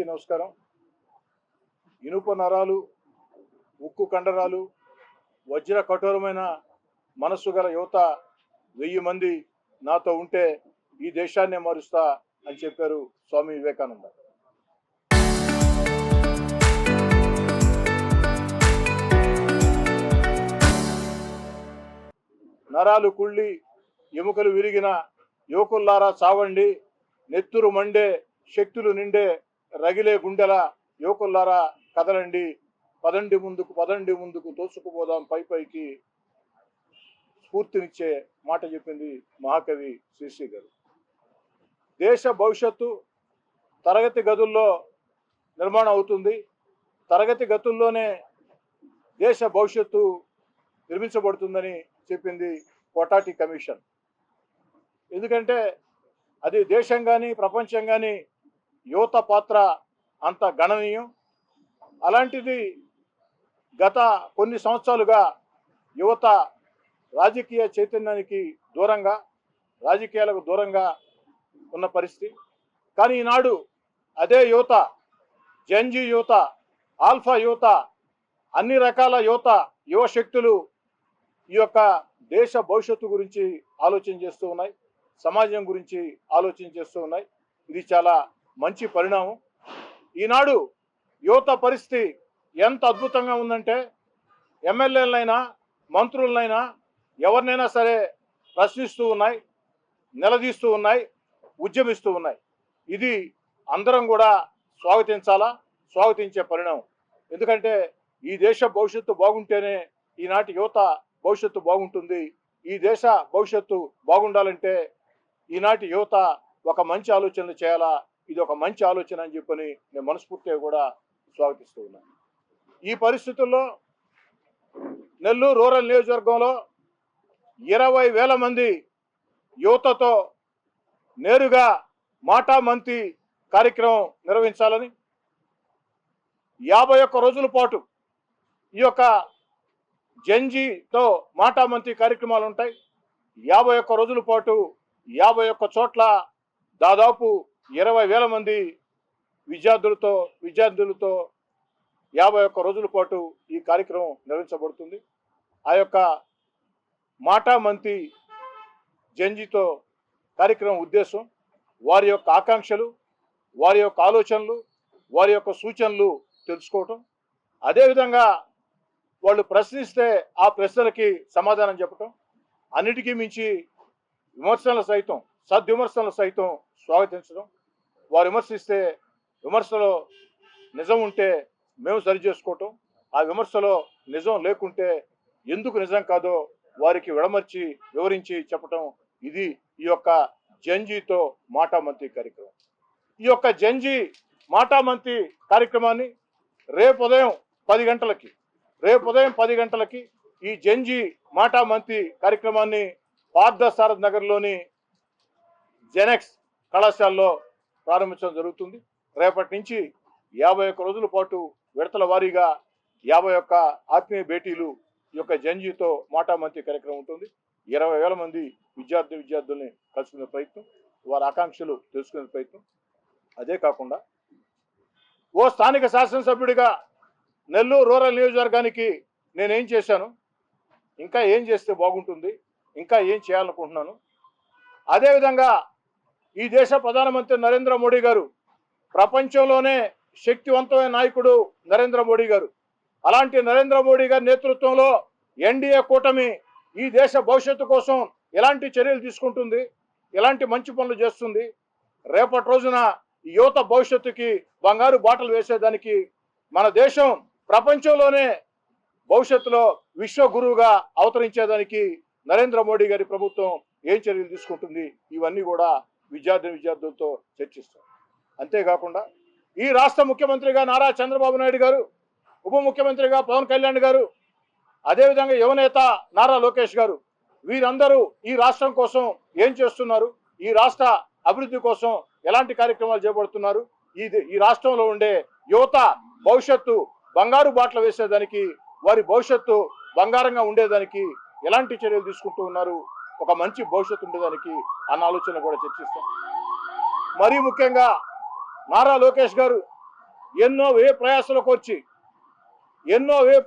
నమస్కారం. ఇనుప నరాలు, ఉక్కు కండరాలు, వజ్ర కఠోరమైన మనస్సు గల యువత 1000 మంది నాతో ఉంటే ఈ దేశాన్నే మారుస్తా అని చెప్పారు స్వామి వివేకానంద. నరాలు కుళ్ళి ఎముకలు విరిగిన యువకుల్లారా చావండి, నెత్తురు మండే శక్తులు నిండే రగిలే గుండెల యువకుల్లారా కదలండి, పదండి ముందుకు తోసుకుపోదాం పైకి స్ఫూర్తినిచ్చే మాట చెప్పింది మహాకవి శ్రీశ్రీ గారు. దేశ భవిష్యత్తు తరగతి గదుల్లో నిర్మాణం అవుతుంది. తరగతి గదుల్లోనే దేశ భవిష్యత్తు నిర్మించబడుతుందని చెప్పింది కోటాటి కమిషన్. ఎందుకంటే అది దేశం కానీ ప్రపంచం కానీ యువత పాత్ర అంత గణనీయం. అలాంటిది గత కొన్ని సంవత్సరాలుగా యువత రాజకీయ చైతన్యానికి దూరంగా, రాజకీయాలకు దూరంగా ఉన్న పరిస్థితి. కానీ ఈనాడు అదే యువత, జెన్జీ యువత, ఆల్ఫా యువత, అన్ని రకాల యువత, యువశక్తులు ఈ యొక్క దేశ భవిష్యత్తు గురించి ఆలోచన చేస్తూ ఉన్నాయి, సమాజం గురించి ఆలోచన చేస్తూ ఉన్నాయి. ఇది చాలా మంచి పరిణామం. ఈనాడు యువత పరిస్థితి ఎంత అద్భుతంగా ఉందంటే ఎమ్మెల్యేలైనా మంత్రులనైనా ఎవరినైనా సరే ప్రశ్నిస్తూ ఉన్నాయి, నిలదీస్తూ ఉన్నాయి, ఉద్యమిస్తూ ఉన్నాయి. ఇది అందరం కూడా స్వాగతించే పరిణామం. ఎందుకంటే ఈ దేశ భవిష్యత్తు బాగుంటేనే ఈనాటి యువత భవిష్యత్తు బాగుంటుంది. ఈ దేశ భవిష్యత్తు బాగుండాలంటే ఈనాటి యువత ఒక మంచి ఆలోచనలు చేయాలా. ఇది ఒక మంచి ఆలోచన అని చెప్పని నేను మనస్ఫూర్తిగా కూడా స్వాగతిస్తూ ఉన్నాను. ఈ పరిస్థితుల్లో నెల్లూరు రూరల్ నియోజకవర్గంలో 20,000 మంది యువతతో నేరుగా మాటామంతి కార్యక్రమం నిర్వహించాలని, 51 రోజుల పాటు ఈ యొక్క జెన్జీతో మాటామంతి కార్యక్రమాలు ఉంటాయి. 51 రోజుల పాటు 51 చోట్ల దాదాపు 20,000 మంది విద్యార్థులతో 51 రోజుల పాటు ఈ కార్యక్రమం నిర్వహించబడుతుంది. ఆ యొక్క మాటామంతి జెన్జీతో కార్యక్రమం ఉద్దేశం వారి యొక్క ఆకాంక్షలు, వారి యొక్క ఆలోచనలు, వారి యొక్క సూచనలు తెలుసుకోవటం, అదేవిధంగా వాళ్ళు ప్రశ్నిస్తే ఆ ప్రశ్నలకి సమాధానం చెప్పటం, అన్నిటికీ మించి సద్విమర్శనలు సైతం స్వాగతించడం. వారు విమర్శిస్తే విమర్శలో నిజం ఉంటే మేము సరి చేసుకోవటం, ఆ విమర్శలో నిజం లేకుంటే ఎందుకు నిజం కాదో వారికి వివరించి చెప్పటం. ఇది ఈ యొక్క జెన్జీతో మాటామంతి కార్యక్రమం. ఈ యొక్క జెన్జీ మాటామంతి కార్యక్రమాన్ని రేపు ఉదయం 10 గంటలకి ఈ జెన్జీ మాటామంతి కార్యక్రమాన్ని పార్థసారథి నగర్లోని జెనెక్స్ కళాశాలలో ప్రారంభించడం జరుగుతుంది. రేపటి నుంచి 51 రోజుల పాటు విడతల వారీగా 51 ఆత్మీయ భేటీలు ఈ యొక్క జెన్జీతో మాటామంతి కార్యక్రమం ఉంటుంది. 20,000 మంది విద్యార్థుల్ని కలుసుకునే ప్రయత్నం, వారి ఆకాంక్షలు తెలుసుకునే ప్రయత్నం. అదే కాకుండా ఓ స్థానిక శాసనసభ్యుడిగా నెల్లూరు రూరల్ నియోజకవర్గానికి నేనేం చేశాను, ఇంకా ఏం చేస్తే బాగుంటుంది, ఇంకా ఏం చేయాలనుకుంటున్నాను. అదేవిధంగా ఈ దేశ ప్రధానమంత్రి నరేంద్ర మోడీ గారు, ప్రపంచంలోనే శక్తివంతమైన నాయకుడు నరేంద్ర మోడీ గారు. అలాంటి నరేంద్ర మోడీ గారి నేతృత్వంలో ఎన్డీఏ కూటమి ఈ దేశ భవిష్యత్తు కోసం ఎలాంటి చర్యలు తీసుకుంటుంది, ఎలాంటి మంచి పనులు చేస్తుంది, రేపటి రోజున యువత భవిష్యత్తుకి బంగారు బాటలు వేసేదానికి, మన దేశం ప్రపంచంలోనే భవిష్యత్తులో విశ్వగురువుగా అవతరించేదానికి నరేంద్ర మోడీ గారి ప్రభుత్వం ఏం చర్యలు తీసుకుంటుంది, ఇవన్నీ కూడా విద్యార్థులతో చర్చిస్తాం. అంతేకాకుండా ఈ రాష్ట్ర ముఖ్యమంత్రిగా నారా చంద్రబాబు నాయుడు గారు, ఉప ముఖ్యమంత్రిగా పవన్ కళ్యాణ్ గారు, అదేవిధంగా యువనేత నారా లోకేష్ గారు, వీరందరూ ఈ రాష్ట్రం కోసం ఏం చేస్తున్నారు, ఈ రాష్ట్ర అభివృద్ధి కోసం ఎలాంటి కార్యక్రమాలు చేపడుతున్నారు, ఈ రాష్ట్రంలో ఉండే యువత భవిష్యత్తు బంగారు బాటలు వేసేదానికి, వారి భవిష్యత్తు బంగారంగా ఉండేదానికి ఎలాంటి చర్యలు తీసుకుంటూ ఉన్నారు, ఒక మంచి భవిష్యత్తు ఉండేదానికి అన్న ఆలోచన కూడా చర్చిస్తాం. మరీ ముఖ్యంగా నారా లోకేష్ గారు ఎన్నో వ్యయ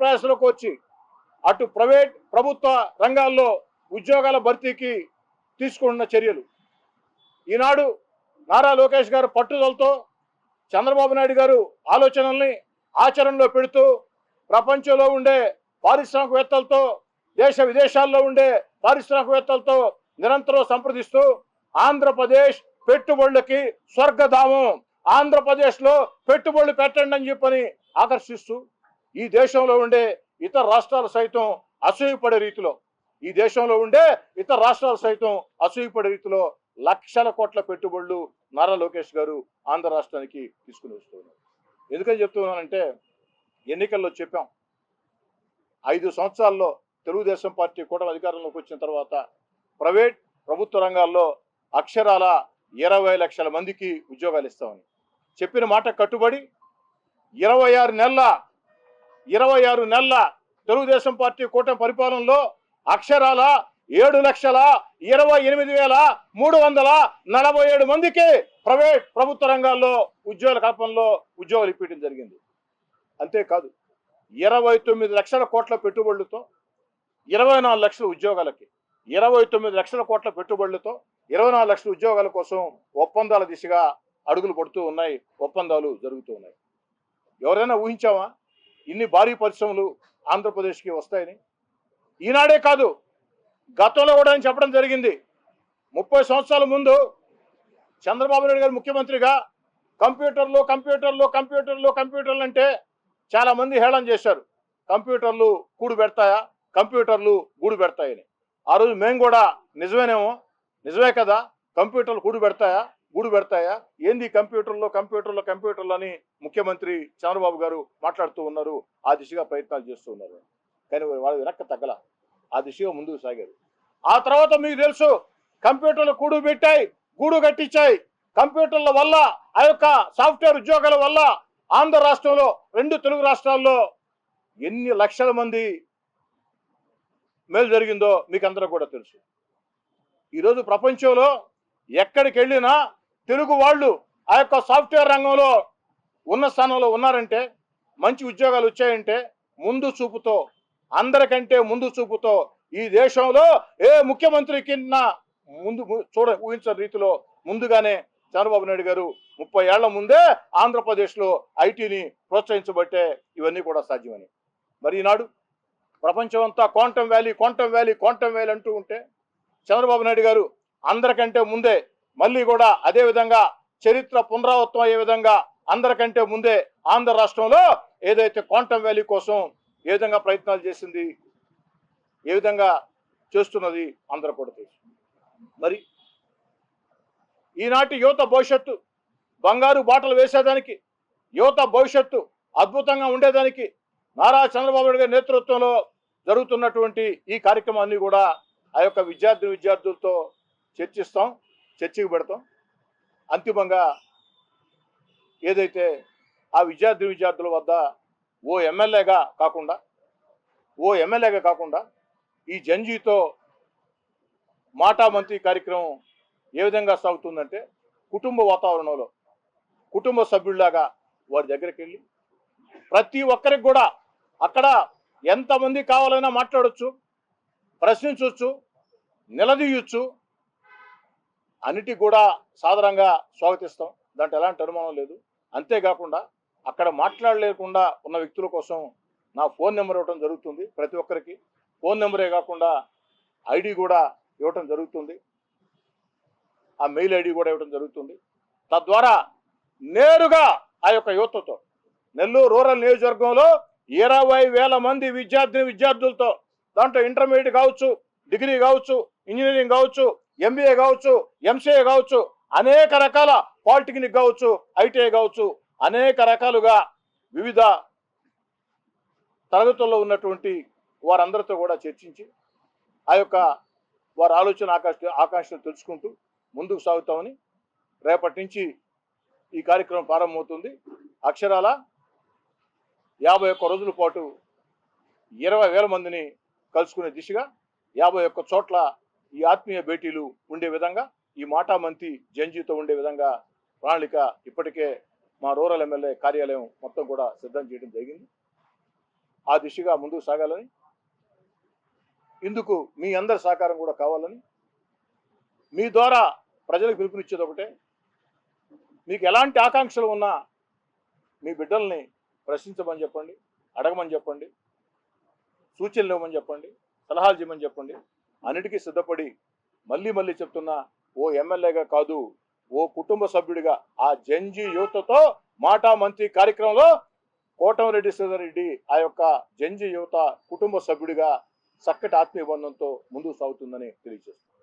ప్రయాసలకు వచ్చి అటు ప్రైవేట్ ప్రభుత్వ రంగాల్లో ఉద్యోగాల భర్తీకి తీసుకున్న చర్యలు, ఈనాడు నారా లోకేష్ గారు పట్టుదలతో చంద్రబాబు నాయుడు గారు ఆలోచనల్ని ఆచరణలో పెడుతూ ప్రపంచంలో ఉండే పారిశ్రామికవేత్తలతో, దేశ విదేశాల్లో ఉండే పారిశ్రామికవేత్తలతో నిరంతరం సంప్రదిస్తూ ఆంధ్రప్రదేశ్ పెట్టుబడులకి స్వర్గధామం, ఆంధ్రప్రదేశ్లో పెట్టుబడులు పెట్టండి అని చెప్పని ఆకర్షిస్తూ ఈ దేశంలో ఉండే ఇతర రాష్ట్రాలు సైతం అసూయపడే రీతిలో లక్షల కోట్ల పెట్టుబడులు నారా లోకేష్ గారు ఆంధ్ర రాష్ట్రానికి తీసుకుని వస్తున్నారు. ఎందుకని చెప్తున్నానంటే ఎన్నికల్లో చెప్పాం, 5 సంవత్సరాల్లో తెలుగుదేశం పార్టీ కూటమి అధికారంలోకి వచ్చిన తర్వాత ప్రైవేట్ ప్రభుత్వ రంగాల్లో అక్షరాల 20 లక్షల మందికి ఉద్యోగాలు ఇస్తామని చెప్పిన మాట కట్టుబడి 26 నెలల తెలుగుదేశం పార్టీ కూటమి పరిపాలనలో అక్షరాల 7,28,347 మందికి ప్రైవేట్ ప్రభుత్వ రంగాల్లో ఉద్యోగాల కల్పనలో ఉద్యోగాలు ఇప్పించడం జరిగింది. అంతేకాదు 29 లక్షల కోట్ల పెట్టుబడులతో 24 లక్షల ఉద్యోగాలకి 29 లక్షల కోట్ల పెట్టుబడులతో 24 లక్షల ఉద్యోగాల కోసం ఒప్పందాల దిశగా అడుగులు పడుతూ ఉన్నాయి, ఒప్పందాలు జరుగుతూ ఉన్నాయి. ఎవరైనా ఊహించామా ఇన్ని భారీ పరిశ్రమలు ఆంధ్రప్రదేశ్కి వస్తాయని? ఈనాడే కాదు, గతంలో కూడా అని చెప్పడం జరిగింది. 30 సంవత్సరాల ముందు చంద్రబాబు నాయుడు గారు ముఖ్యమంత్రిగా కంప్యూటర్లు అంటే చాలా మంది హేళన చేశారు. కంప్యూటర్లు కూడు పెడతాయా, కంప్యూటర్లు గూడు పెడతాయని. ఆ రోజు మేము కూడా నిజమే కదా, కంప్యూటర్లు గూడు పెడతాయా, ఏంది కంప్యూటర్లు అని ముఖ్యమంత్రి చంద్రబాబు గారు మాట్లాడుతూ ఉన్నారు. ఆ దిశగా ప్రయత్నాలు చేస్తూ ఉన్నారు. కానీ వాళ్ళు వెనక్కి తగ్గల, ఆ దిశగా ముందుకు సాగారు. ఆ తర్వాత మీకు తెలుసు, కంప్యూటర్లు గూడు కట్టించాయి. కంప్యూటర్ల వల్ల, ఆ యొక్క సాఫ్ట్వేర్ ఉద్యోగాల వల్ల ఆంధ్ర రాష్ట్రంలో, 2 తెలుగు రాష్ట్రాల్లో ఎన్ని లక్షల మంది మేలు జరిగిందో మీకు అందరూ కూడా తెలుసు. ఈరోజు ప్రపంచంలో ఎక్కడికి వెళ్ళినా తెలుగు వాళ్ళు ఆ యొక్క సాఫ్ట్వేర్ రంగంలో ఉన్న స్థానంలో ఉన్నారంటే, మంచి ఉద్యోగాలు వచ్చాయంటే అందరికంటే ముందు చూపుతో ఈ దేశంలో ఏ ముఖ్యమంత్రి కింద ఊహించని రీతిలో ముందుగానే చంద్రబాబు నాయుడు గారు 30 ఏళ్ల ముందే ఆంధ్రప్రదేశ్లో ఐటీని ప్రోత్సహించబట్టే ఇవన్నీ కూడా సాధ్యమని. మరి ఈనాడు ప్రపంచం అంతా క్వాంటమ్ వ్యాలీ అంటూ ఉంటే చంద్రబాబు నాయుడు గారు అందరికంటే ముందే, మళ్ళీ కూడా అదే విధంగా చరిత్ర పునరావృతం అయ్యే విధంగా అందరికంటే ముందే ఆంధ్ర రాష్ట్రంలో ఏదైతే క్వాంటమ్ వ్యాలీ కోసం ఏ విధంగా ప్రయత్నాలు చేసింది, ఏ విధంగా చేస్తున్నది అందరూ కూడా తెలుసు. మరి ఈనాటి యువత భవిష్యత్తు బంగారు బాటలు వేసేదానికి, యువత భవిష్యత్తు అద్భుతంగా ఉండేదానికి నారా చంద్రబాబు నాయుడు గారి నేతృత్వంలో జరుగుతున్నటువంటి ఈ కార్యక్రమాన్ని కూడా ఆ యొక్క విద్యార్థులతో చర్చకు పెడతాం. అంతిమంగా ఏదైతే ఆ విద్యార్థుల వద్ద ఓ ఎమ్మెల్యేగా కాకుండా ఈ జంజీతో మాటామంతి కార్యక్రమం ఏ విధంగా సాగుతుందంటే, కుటుంబ వాతావరణంలో కుటుంబ సభ్యుల్లాగా వారి దగ్గరికి వెళ్ళి ప్రతి ఒక్కరికి కూడా అక్కడ ఎంతమంది కావాలైనా మాట్లాడొచ్చు, ప్రశ్నించవచ్చు, నిలదీయొచ్చు, అన్నిటికి కూడా సాధారణంగా స్వాగతిస్తాం. దాంట్లో ఎలాంటి అనుమానం లేదు. అంతేకాకుండా అక్కడ మాట్లాడలేకుండా ఉన్న వ్యక్తుల కోసం నా ఫోన్ నెంబర్ ఇవ్వడం జరుగుతుంది. ప్రతి ఒక్కరికి ఫోన్ నెంబరే కాకుండా ఐడి కూడా ఇవ్వటం జరుగుతుంది, ఆ మెయిల్ ఐడి కూడా ఇవ్వడం జరుగుతుంది. తద్వారా నేరుగా ఆ యొక్క యువతతో నెల్లూరు రూరల్ నియోజకవర్గంలో 20,000 మంది విద్యార్థులతో, దాంట్లో ఇంటర్మీడియట్ కావచ్చు, డిగ్రీ కావచ్చు, ఇంజనీరింగ్ కావచ్చు, ఎంబీఏ కావచ్చు, ఎంసీఏ కావచ్చు, అనేక రకాల పాలిటెక్నిక్ కావచ్చు, ఐటీఐ కావచ్చు, అనేక రకాలుగా వివిధ తరగతుల్లో ఉన్నటువంటి వారందరితో కూడా చర్చించి ఆ యొక్క వారి ఆలోచన ఆకాంక్షలు తెలుసుకుంటూ ముందుకు సాగుతామని, రేపటి నుంచి ఈ కార్యక్రమం ప్రారంభమవుతుంది. అక్షరాల 51 రోజుల పాటు 20,000 మందిని కలుసుకునే దిశగా 51 చోట్ల ఈ ఆత్మీయ భేటీలు ఉండే విధంగా, ఈ మాటామంతి జంజీతో ఉండే విధంగా ప్రణాళిక ఇప్పటికే మా రూరల్ ఎమ్మెల్యే కార్యాలయం మొత్తం కూడా సిద్ధం చేయడం జరిగింది. ఆ దిశగా ముందుకు సాగాలని, ఇందుకు మీ అందరి సహకారం కూడా కావాలని, మీ ద్వారా ప్రజలకు పిలుపునిచ్చేది ఒకటే, మీకు ఎలాంటి ఆకాంక్షలు ఉన్నా మీ బిడ్డల్ని ప్రశ్నించమని చెప్పండి, అడగమని చెప్పండి, సూచనలు ఇవ్వమని చెప్పండి, సలహాలు చేయమని చెప్పండి. అన్నిటికీ సిద్ధపడి మళ్ళీ మళ్ళీ చెప్తున్నా, ఓ ఎమ్మెల్యేగా కాదు, ఓ కుటుంబ సభ్యుడిగా ఆ జంజీ యువతతో మాటా మంత్రి కార్యక్రమంలో కోటమిరెడ్డి శ్రీధర్రెడ్డి ఆ యొక్క జంజీ యువత కుటుంబ సభ్యుడిగా చక్కటి ఆత్మీయ బంధంతో ముందుకు సాగుతుందని తెలియజేస్తుంది.